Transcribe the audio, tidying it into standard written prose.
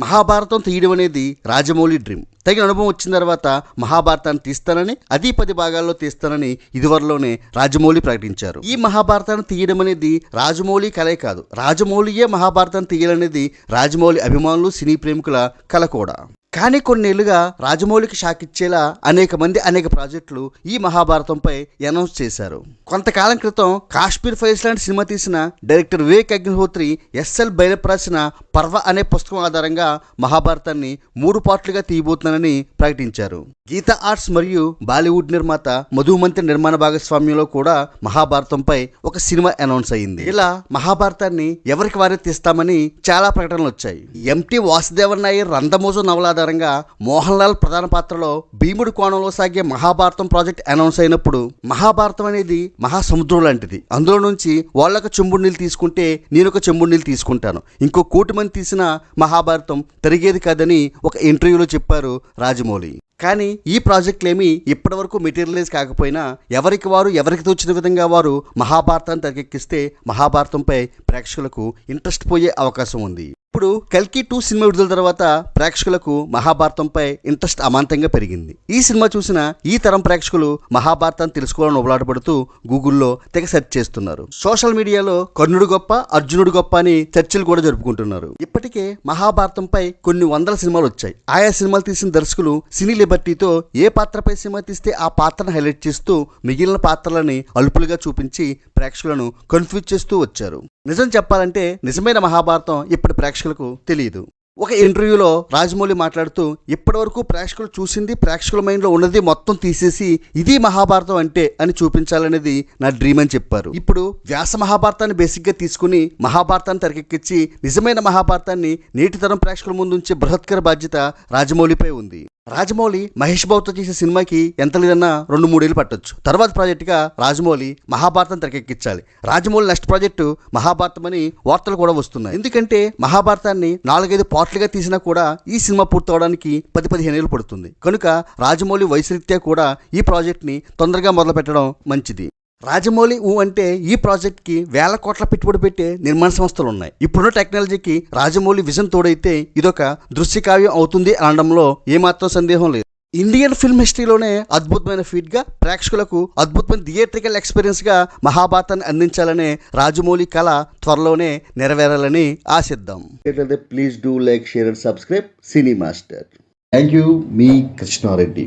మహాభారతం తీయడం అనేది రాజమౌళి డ్రీమ్. తగిన అనుభవం వచ్చిన తర్వాత మహాభారతాన్ని తీస్తానని, అది 10 భాగాల్లో తీస్తానని ఇదివరలోనే రాజమౌళి ప్రకటించారు. ఈ మహాభారతాన్ని తీయడం అనేది రాజమౌళి కలే కాదు, రాజమౌళియే మహాభారతాన్ని తీయాలనేది రాజమౌళి అభిమానులు, సినీ ప్రేమికుల కల కూడా. కానీ కొన్నేళ్లుగా రాజమౌళికి షాక్ ఇచ్చేలా అనేక మంది అనేక ప్రాజెక్టులు ఈ మహాభారతంపై అనౌన్స్ చేశారు. కొంతకాలం క్రితం కాశ్మీర్ ఫైల్స్ లాంటి సినిమా తీసిన డైరెక్టర్ వివేక్ అగ్నిహోత్రి ఎస్ఎల్ భైరప్ రాసిన పర్వ అనే పుస్తకం ఆధారంగా మహాభారతాన్ని 3 పార్ట్లుగా తీయబోతున్నానని ప్రకటించారు. గీతా ఆర్ట్స్ మరియు బాలీవుడ్ నిర్మాత మధుమంతి నిర్మాణ భాగస్వామ్యంలో కూడా మహాభారతంపై ఒక సినిమా అనౌన్స్ అయింది. ఇలా మహాభారతాన్ని ఎవరికి వారే తీస్తామని చాలా ప్రకటనలు వచ్చాయి. ఎంటీ వాసుదేవన్ నాయర్ రంధమోజు నవల ఆధారంగా మోహన్ లాల్ ప్రధాన పాత్రలో భీముడి కోణంలో సాగే మహాభారతం ప్రాజెక్ట్ అనౌన్స్ అయినప్పుడు, మహాభారతం అనేది మహాసముద్రం లాంటిది, అందులో నుంచి వాళ్ళొక చెంబుడు నీళ్ళు తీసుకుంటే నేనొక చెంబుడు నీళ్ళు తీసుకుంటాను, ఇంకో 1 కోటి మంది తీసిన మహాభారతం తిరిగేది కాదని ఒక ఇంటర్వ్యూలో చెప్పారు రాజమౌళి. కానీ ఈ ప్రాజెక్టులేమీ ఇప్పటివరకు మెటీరియలైజ్ కాకపోయినా ఎవరికి వారు ఎవరికి తోచిన విధంగా వారు మహాభారతాన్ని తెరకెక్కిస్తే మహాభారతంపై ప్రేక్షకులకు ఇంట్రెస్ట్ పోయే అవకాశం ఉంది. ఇప్పుడు కల్కి 2 సినిమా విడుదల తర్వాత ప్రేక్షకులకు మహాభారతంపై ఇంట్రెస్ట్ అమాంతంగా పెరిగింది. ఈ సినిమా చూసిన ఈ తరం ప్రేక్షకులు మహాభారతాన్ని తెలుసుకోవాలని ఉబలాటపడుతూ గూగుల్లో తెగ సెర్చ్ చేస్తున్నారు. సోషల్ మీడియాలో కర్ణుడు గొప్ప, అర్జునుడు గొప్ప అని చర్చలు కూడా జరుపుకుంటున్నారు. ఇప్పటికే మహాభారతంపై కొన్ని వందల సినిమాలు వచ్చాయి. ఆయా సినిమాలు తీసిన దర్శకులు సినీ లిబర్టీతో ఏ పాత్రపై సినిమా తీస్తే ఆ పాత్రను హైలైట్ చేస్తూ మిగిలిన పాత్రలని అలుపులుగా చూపించి ప్రేక్షకులను కన్ఫ్యూజ్ చేస్తూ వచ్చారు. నిజం చెప్పాలంటే నిజమైన మహాభారతం ఇప్పటి ప్రేక్షకులకు తెలియదు. ఒక ఇంటర్వ్యూలో రాజమౌళి మాట్లాడుతూ, ఇప్పటివరకు ప్రేక్షకులు చూసింది, ప్రేక్షకుల మైండ్లో ఉన్నది మొత్తం తీసేసి ఇది మహాభారతం అంటే అని చూపించాలనేది నా డ్రీమ్ అని చెప్పారు. ఇప్పుడు వ్యాస మహాభారతాన్ని బేసిక్గా తీసుకుని మహాభారతాన్ని తెరకెక్కించి నిజమైన మహాభారతాన్ని నేటి తరం ప్రేక్షకుల ముందుంచే బృహత్కర బాధ్యత రాజమౌళిపై ఉంది. రాజమౌళి మహేష్ బాబుతో చేసే సినిమాకి ఎంత లేదన్నా 2-3 ఏళ్ళు పట్టొచ్చు. తర్వాత ప్రాజెక్టుగా రాజమౌళి మహాభారతం తెరకెక్కించాలి. రాజమౌళి నెక్స్ట్ ప్రాజెక్టు మహాభారతం అని వార్తలు కూడా వస్తున్నాయి. ఎందుకంటే మహాభారతాన్ని 4-5 పార్ట్లుగా తీసినా కూడా ఈ సినిమా పూర్తవడానికి 10-15 ఏళ్ళు పడుతుంది. కనుక రాజమౌళి వయసురీత్యా కూడా ఈ ప్రాజెక్ట్ని తొందరగా మొదలు పెట్టడం మంచిది. రాజమౌళి అంటే ఈ ప్రాజెక్ట్కి వేల కోట్ల పెట్టుబడి పెట్టే నిర్మాణ సంస్థలు ఉన్నాయి. ఇప్పుడున్న టెక్నాలజీకి రాజమౌళి విజన్ తోడైతే ఇదొక దృశ్య కావ్యం అవుతుంది అనడంలో ఏమాత్రం సందేహం లేదు. ఇండియన్ ఫిల్మ్ హిస్టరీలోనే అద్భుతమైన ఫీట్గా ప్రేక్షకులకు అద్భుతమైన థియేట్రికల్ ఎక్స్పీరియన్స్గా మహాభారతాన్ని అందించాలనే రాజమౌళి కళ త్వరలోనే నెరవేరాలని ఆశిద్దాం. Please do like, share and subscribe cine master. Thank you. మీ కృష్ణారెడ్డి.